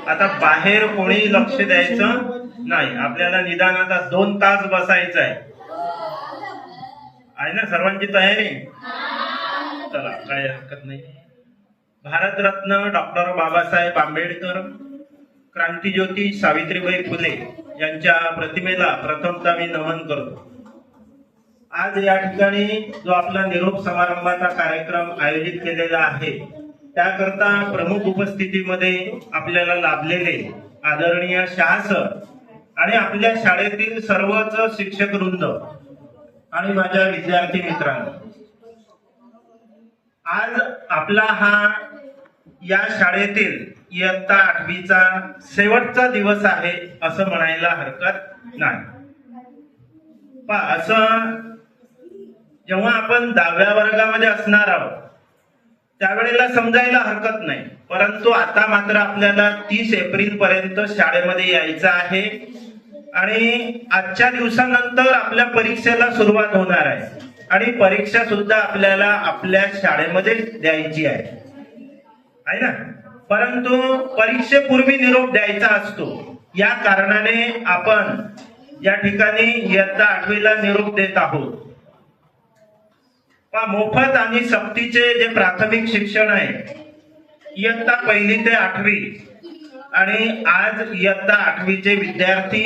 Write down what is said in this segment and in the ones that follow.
आता बाहेर कोणी लक्ष द्यायचं नाही, आपल्याला निदान आता 2 तास बसायचं आहे ना? सर्वांची तयारी? चला, काही हरकत नाही. भारतरत्न डॉक्टर बाबासाहेब आंबेडकर, क्रांतिज्योती सावित्रीबाई फुले यांच्या प्रतिमेला प्रथमतः मी नमन करतो. आज या ठिकाणी जो आपला निरोप समारंभाचा कार्यक्रम आयोजित केलेला आहे त्याकरता प्रमुख उपस्थितीमध्ये आपल्याला लाभलेले आदरणीय शाह सर आणि आपल्या शाळेतील सर्वच शिक्षक वृंद आणि माझ्या विद्यार्थी मित्रांनो, आज आपला हा या शाळेतील इयत्ता 8वीचा शेवटचा दिवस आहे असं म्हणायला हरकत नाही. असं जेव्हा आपण 10व्या वर्गामध्ये असणार आहोत त्यावेळेला समजायला हरकत नाही, परंतु आता मात्र आपल्याला 30 एप्रिल पर्यंत शाळेमध्ये यायचं आहे आणि आजच्या दिवसानंतर आपल्या परीक्षेला सुरुवात होणार आहे आणि परीक्षा सुद्धा आपल्याला आपल्या शाळेमध्ये द्यायची आहे ना? परंतु परीक्षेपूर्वी निरोप द्यायचा असतो. या कारणाने आपण या ठिकाणी इयत्ता 8वीला निरोप देत आहोत. मोफत आणि सक्तीचे जे प्राथमिक शिक्षण आहे इयत्ता 1ली ते 8वी आणि आज इयत्ता 8वीचे विद्यार्थी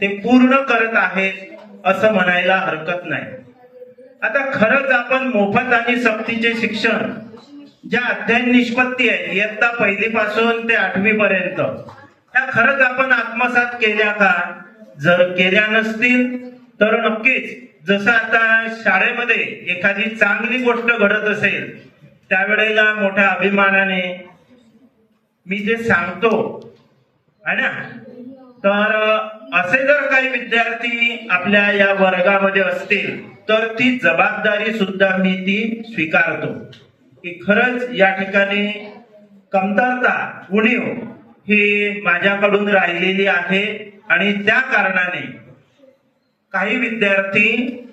ते पूर्ण करत आहेत असं म्हणायला हरकत नाही. आता खरंच आपण मोफत आणि सक्तीचे शिक्षण ज्या अध्ययन निष्पत्ती आहे इयत्ता 1ली पासून ते 8वी पर्यंत त्या खरंच आपण आत्मसात केल्या का? जर केल्या नसतील तर नक्कीच जसं आता शाळेमध्ये एखादी चांगली गोष्ट घडत असेल त्यावेळेला मोठ्या अभिमानाने मी जे सांगतो है ना, तर असे जर काही विद्यार्थी आपल्या या वर्गामध्ये असतील तर ती जबाबदारी सुद्धा मी ती स्वीकारतो की खरंच या ठिकाणी कमतरता उणीव ही माझ्याकडून राहिलेली आहे आणि त्या कारणाने काही विद्यार्थी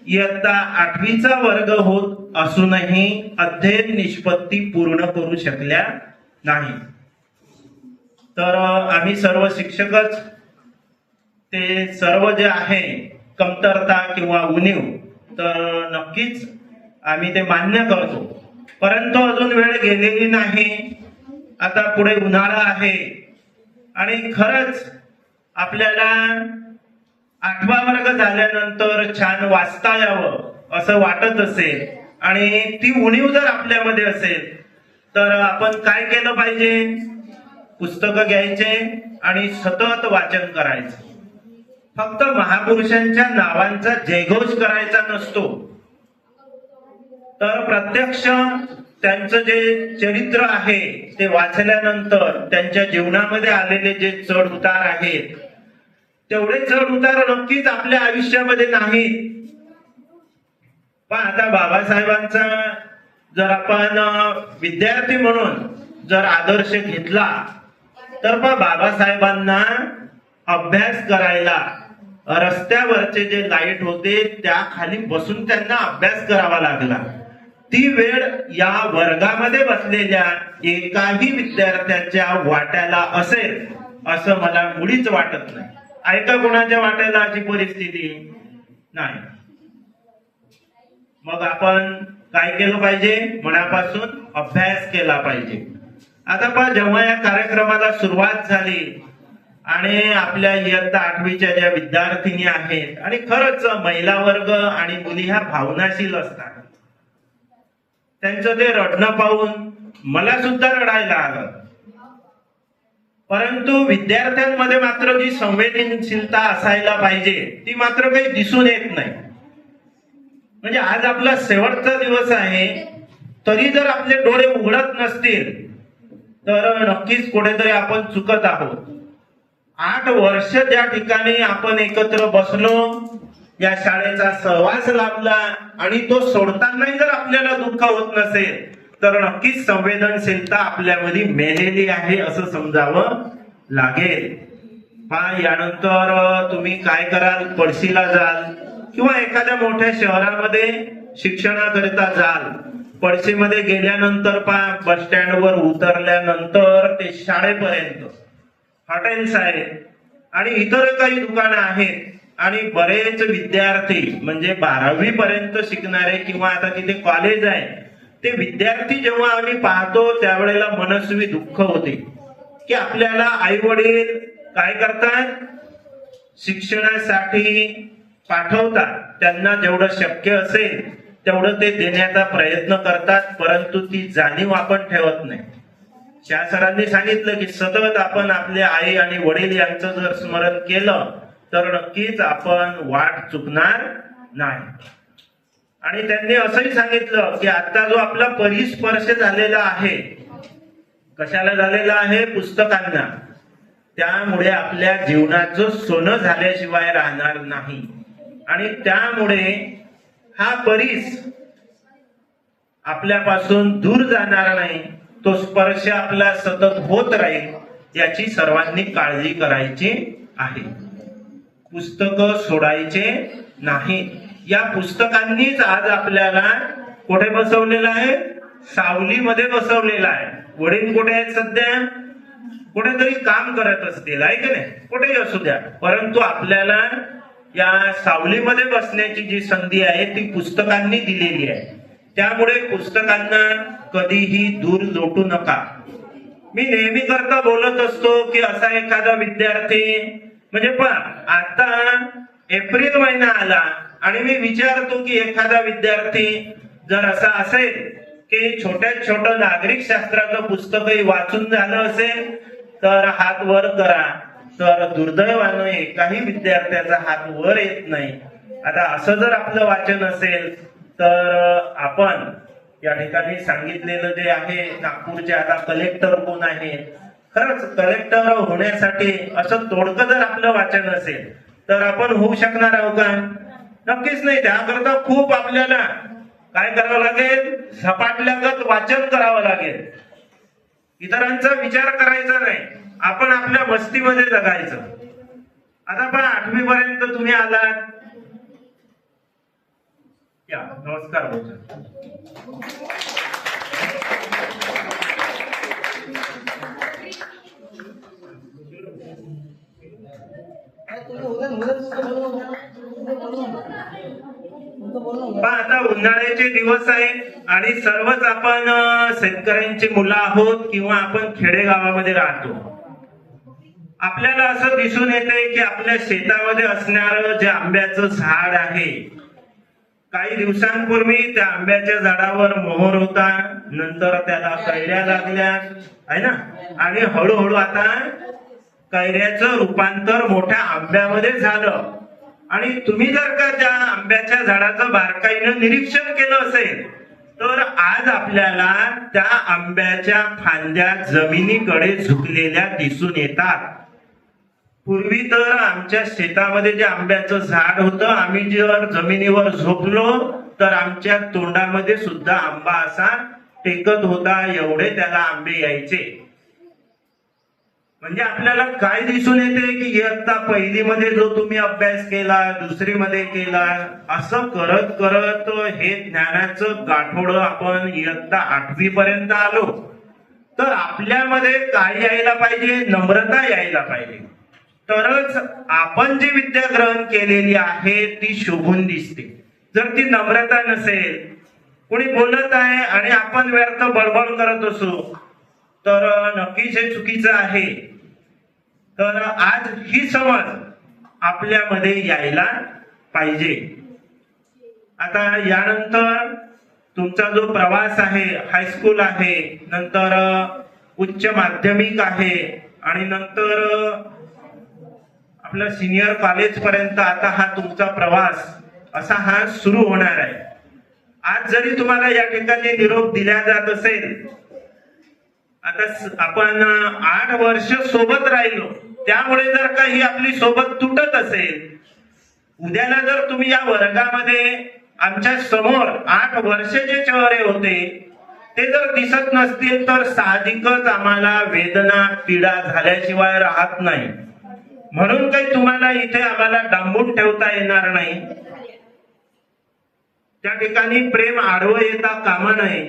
इयत्ता 8वीचा वर्ग होत असूनही अध्ययन निष्पत्ती पूर्ण करू शकल्या नाही. तर आम्ही सर्व शिक्षकच ते सर्व जे आहे कमतरता किंवा उणीव तर नक्कीच आम्ही ते मान्य करतो, परंतु अजून वेळ गेलेली नाही. आता पुढे उन्हाळा आहे आणि खरंच आपल्याला 8वा वर्ग झाल्यानंतर छान वाचता यावं असं वाटत असेल आणि ती उणीव जर आपल्यामध्ये असेल तर आपण काय केलं पाहिजे? पुस्तकं घ्यायचे आणि सतत वाचन करायचं. फक्त महापुरुषांच्या नावांचा जयघोष करायचा नसतो, तर प्रत्यक्ष त्यांचं जे चरित्र आहे ते वाचल्यानंतर त्यांच्या जीवनामध्ये आलेले जे चढ उतार आहेत तेवढे चढ उतार नक्कीच आपल्या आयुष्यामध्ये नाही. पण आता बाबासाहेबांचा जर आपण विद्यार्थी म्हणून जर आदर्श घेतला तर बाबासाहेबांना अभ्यास करायला रस्त्यावरचे जे लाईट होते त्या खाली बसून त्यांना अभ्यास करावा लागला. ती वेळ या वर्गामध्ये बसलेल्या एकाही विद्यार्थ्याच्या वाट्याला असेल असं मला मुळीच वाटत नाही. ऐका कोणाच्या वाट्याला अशी परिस्थिती नाही. मग आपण काय केलं पाहिजे? मनापासून अभ्यास केला पाहिजे. आता जेव्हा या कार्यक्रमाला सुरुवात झाली आणि आपल्या इयत्ता 8वीच्या ज्या विद्यार्थिनी आहेत आणि खरंच महिला वर्ग आणि मुली ह्या भावनाशील असतात, त्यांचं ते रडणं पाहून मला सुद्धा रडायला आलं. परंतु विद्यार्थ्यांमध्ये मात्र जी संवेदनशीलता असायला पाहिजे ती मात्र काही दिसून येत नाही. म्हणजे आज आपला शेवटचा दिवस आहे तरी जर आपले डोळे उघडत नसतील तर नक्कीच कुठेतरी आपण चुकत आहोत. 8 वर्ष ज्या ठिकाणी आपण एकत्र बसलो, या शाळेचा सहवास लाभला आणि तो सोडतानाही जर आपल्याला दुःख होत नसेल तर नक्कीच संवेदनशीलता आपल्यामध्ये मेलेली आहे असं समजावं लागेल. यानंतर तुम्ही काय कराल? पळशीला जाल किंवा एखाद्या मोठ्या शहरामध्ये शिक्षणाकरिता जाल. पळशीमध्ये गेल्यानंतर बस स्टँडवर उतरल्यानंतर ते शाळेपर्यंत हॉटेल्स आहेत आणि इतर काही दुकानं आहेत आणि बरेच विद्यार्थी म्हणजे 12वी पर्यंत शिकणारे किंवा आता तिथे कॉलेज आहे ते विद्यार्थी जेव्हा आम्ही पाहतो त्यावेळेला मनस्वी दुःख होते की आपल्याला आई वडील काय करतात, शिक्षणासाठी पाठवतात, त्यांना जेवढं शक्य असेल तेवढं ते देण्याचा प्रयत्न करतात, परंतु ती जाणीव आपण ठेवत नाही. शाह सरांनी सांगितलं की सतत आपण आपले आई आणि वडील यांचं जर स्मरण केलं तर नक्कीच आपण वाट चुकणार नाही. आणि त्यांनी असंही सांगितलं की आता जो आपला परिस्पर्श झालेला आहे, कशाला झालेला आहे, पुस्तकांना, त्यामुळे आपल्या जीवनाचं सोनं झाल्याशिवाय राहणार नाही आणि त्यामुळे हा परीस आपल्यापासून दूर जाणार नाही, तो स्पर्श आपला सतत होत राहील याची सर्वांनी काळजी करायची आहे. पुस्तकं सोडायचे नाही. या पुस्तकांनीच आज आपल्याला कुठे बसवलेलं आहे, सावलीमध्ये बसवलेलं आहे. वडील कुठे आहेत सध्या, कुठेतरी काम करत असतील, आहे की नाही, कुठेही असू द्या, परंतु आपल्याला या सावलीमध्ये बसण्याची जी संधी आहे ती पुस्तकांनी दिलेली आहे. त्यामुळे पुस्तकांना कधीही दूर लोटू नका. मी नेहमी करता बोलत असतो की असा एखादा विद्यार्थी म्हणजे पण आता एप्रिल महिना आला आणि मी विचारतो की एखादा विद्यार्थी जर असा असेल की छोट्यात छोटं नागरिक शास्त्राचं पुस्तकही वाचून झालं असेल तर हात वर करा. तर दुर्दैवानं एकाही विद्यार्थ्याचा हात वर येत नाही. आता असं जर आपलं वाचन असेल तर आपण या ठिकाणी सांगितलेलं जे आहे, नागपूरचे आता कलेक्टर कोण आहे, खरंच कलेक्टर होण्यासाठी असं तोडकं जर आपलं वाचन असेल तर आपण होऊ शकणार आहोत का? नक्कीच नाही. त्याकरता खूप आपल्याला काय करावं लागेल, झपाटल्यागत वाचन करावं लागेल. इतरांचा विचार करायचा नाही, आपण आपल्या मस्तीमध्ये जगायचं. आता पण 8वी पर्यंत तुम्ही आलात. या नमस्कार बोलतो. आता उन्हाळ्याचे दिवस आहेत आणि सर्वच आपण शेतकऱ्यांची मुलं आहोत किंवा आपण खेडेगावामध्ये राहतो. आपल्याला असं दिसून येते की आपल्या शेतामध्ये असणारं जे आंब्याचं झाड आहे, काही दिवसांपूर्वी त्या आंब्याच्या झाडावर मोहर होता, नंतर त्याला कैऱ्या लागल्या आहे ना, आणि हळूहळू आता कैऱ्याचं रूपांतर मोठ्या आंब्यामध्ये झालं. आणि तुम्ही जर का त्या आंब्याच्या झाडाचं बारकाईनं निरीक्षण केलं असेल तर आज आपल्याला त्या आंब्याच्या फांद्या जमिनीकडे झुकलेल्या दिसून येतात. पूर्वी तर आमच्या शेतामध्ये जे आंब्याचं झाड होतं, आम्ही जर जमिनीवर झोपलो तर आमच्या तोंडामध्ये सुद्धा आंबा असा टेकत होता, एवढे त्याला आंबे यायचे. म्हणजे आपल्याला काय दिसून येते की इयत्ता पहिलीमध्ये जो तुम्ही अभ्यास केला, दुसरीमध्ये केला, असं करत करत हे ज्ञानाचं गाठोडं आपण इयत्ता 8वी पर्यंत आलो. तर आपल्यामध्ये काय यायला पाहिजे, नम्रता यायला पाहिजे. तरच आपण जी विद्या ग्रहण केलेली आहे ती शोभून दिसते. जर ती नम्रता नसेल, कोणी बोलत आहे आणि आपण व्यर्थ बडबड करत असू तर नक्कीच हे चुकीचं आहे. तर आज ही समज आपल्यामध्ये यायला पाहिजे. आता यानंतर तुमचा जो प्रवास आहे, हायस्कूल आहे, नंतर उच्च माध्यमिक आहे आणि नंतर आपलं सिनियर कॉलेज पर्यंत आता हा तुमचा प्रवास असा हा सुरू होणार आहे. आज जरी तुम्हाला या ठिकाणी निरोप दिला जात असेल, आता आपण 8 वर्ष सोबत राहिलो, त्यामुळे जर का ही आपली सोबत तुटत असेल, उद्याला जर तुम्ही या वर्गामध्ये आमच्या समोर 8 वर्ष जे चेहरे होते ते जर दिसत नसतील तर साहजिकच आम्हाला वेदना, पीडा झाल्याशिवाय राहत नाही. म्हणून काही तुम्हाला इथे आम्हाला डांबून ठेवता येणार नाही. त्या ठिकाणी प्रेम आडवं येता कामा नये.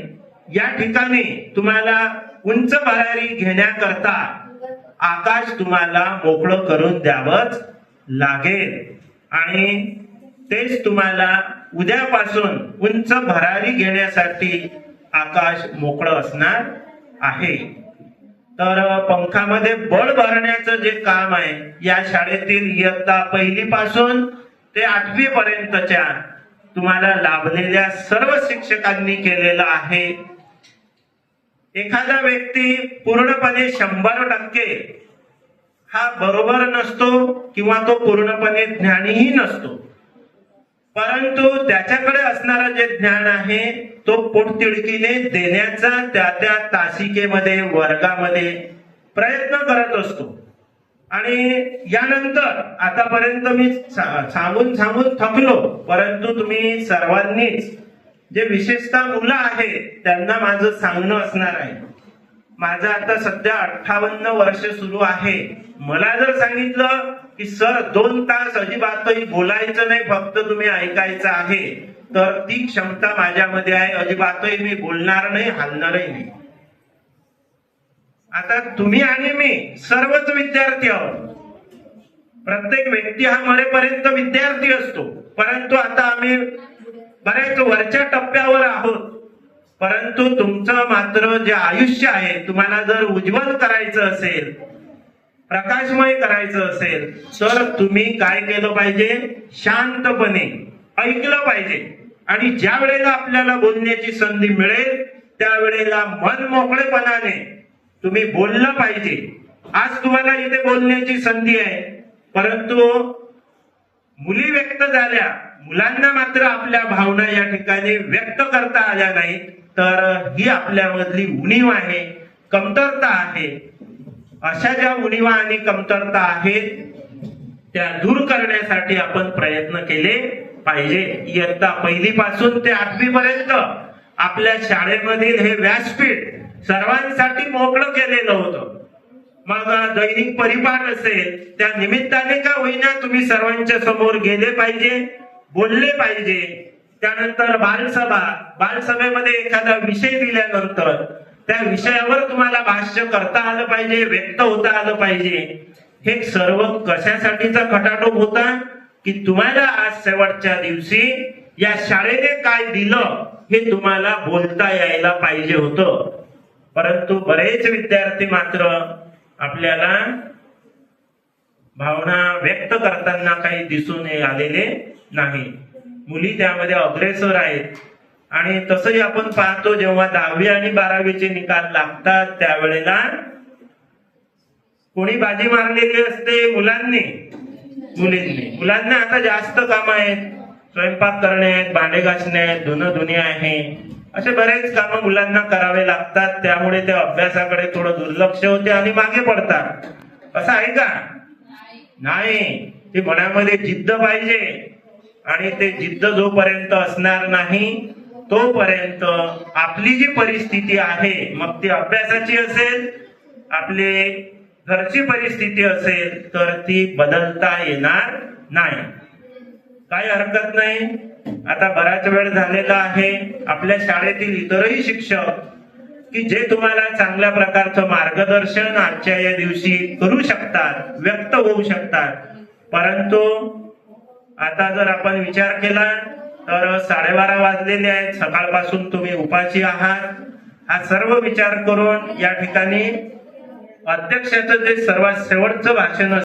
या ठिकाणी तुम्हाला उंच भरारी घेण्याकरता आकाश तुम्हाला मोकळं करून द्यावंच लागेल आणि तेच तुम्हाला उद्यापासून उंच भरारी घेण्यासाठी आकाश मोकळं असणार आहे. तर पंखामध्ये बळ भरण्याचं जे काम आहे या शाळेतील इयत्ता 1ली पासून ते 8वी पर्यंतच्या तुम्हाला लाभलेल्या सर्व शिक्षकांनी केलेलं आहे. एखादा व्यक्ती पूर्णपणे 100% हा बरोबर नसतो किंवा तो पूर्णपणे ज्ञानीही नसतो, परंतु त्याच्याकडे असणारं जे ज्ञान आहे तो पोटतिडकीने देण्याचा त्या तासिकेमध्ये वर्गामध्ये प्रयत्न करत असतो. आणि यानंतर आतापर्यंत मी सांगून थकलो, परंतु तुम्ही सर्वांनीच जे विशेषतः मुलं आहेत त्यांना माझं सांगणं असणार आहे. माझं आता सध्या 58 वर्ष सुरू आहे. मला जर सांगितलं की सर 2 तास अजिबातही बोलायचं नाही, फक्त तुम्ही ऐकायचं आहे, तर ती क्षमता माझ्यामध्ये आहे. अजिबातही मी बोलणार नाही, हलणारही नाही. आता तुम्ही आणि मी सर्वच विद्यार्थी आहोत. प्रत्येक व्यक्ती हा मरेपर्यंत विद्यार्थी असतो, परंतु आता आम्ही बऱ्याच वरच्या टप्प्यावर आहोत. परंतु तुमचं मात्र जे आयुष्य आहे तुम्हाला जर उज्ज्वल करायचं असेल, प्रकाशमय करायचं असेल, तर तुम्ही काय केलं पाहिजे? शांतपणे ऐकलं पाहिजे आणि ज्या वेळेला आपल्याला बोलण्याची संधी मिळेल त्यावेळेला मन मोकळेपणाने तुम्ही बोललं पाहिजे. आज तुम्हाला इथे बोलण्याची संधी आहे, परंतु मुली व्यक्त झाल्या, मुलांना मात्र आपल्या भावना या ठिकाणी व्यक्त करता आल्या नाहीत, तर ही आपल्यामधली उणीव आहे, कमतरता आहे. अशा ज्या उणीवा आणि कमतरता आहेत त्या दूर करण्यासाठी आपण प्रयत्न केले पाहिजे. इयत्ता 1ली पासून ते 8वी पर्यंत आपल्या शाळेमधील हे व्यासपीठ सर्वांसाठी मोकळं केलेलं होतं. मग दैनिक परिपाठ असेल, त्या निमित्ताने का होईना तुम्ही सर्वांच्या समोर गेले पाहिजे, बोलले पाहिजे. त्यानंतर बालसभेमध्ये एखादा विषय दिल्यानंतर त्या विषयावर तुम्हाला भाष्य करता आलं पाहिजे, व्यक्त होता आलं पाहिजे. हे सर्व कशासाठीचा खटाटोप होता की तुम्हाला आज शेवटच्या दिवशी या शाळेने काय दिलं हे तुम्हाला बोलता यायला पाहिजे होतं. परंतु बरेच विद्यार्थी मात्र आपल्याला भावना व्यक्त करताना काही दिसून आलेले नाही. मुली त्यामध्ये अग्रेसर आहेत. आणि तसंही आपण पाहतो जेव्हा 10वी आणि 12वीचे निकाल लागतात त्यावेळेला कोणी बाजी मारलेली असते? मुलींनी. मुलांना आता जास्त काम आहेत, स्वयंपाक करणे आहेत, भांडे घासणे आहेत, धुणं धुणे आहे, असे बरेच काम मुलांना करावे लागतात. त्यामुळे ते अभ्यासाकडे थोडं दुर्लक्ष होते आणि मागे पडतात. असं आहे का? नाही. ते मनामध्ये जिद्द पाहिजे आणि ते जिद्द जोपर्यंत असणार नाही तोपर्यंत आपली जी परिस्थिती आहे, मग ती अभ्यासाची असेल, आपली घरची परिस्थिती असेल, तर ती बदलता येणार नाही. काही हरकत नाही. आता बराच वेळ झालेला आहे. आपल्या शाळेतील इतरही शिक्षक की जे तुम्हाला चांगल्या प्रकारचं मार्गदर्शन आजच्या या दिवशी करू शकतात, व्यक्त होऊ शकतात. परंतु आता जर आपण विचार केला तर 12:30 वाजलेले आहेत, सकाळपासून तुम्ही उपाशी आहात. हा सर्व विचार करून या ठिकाणी अध्यक्षाचं जे सर्वात शेवटचं भाषण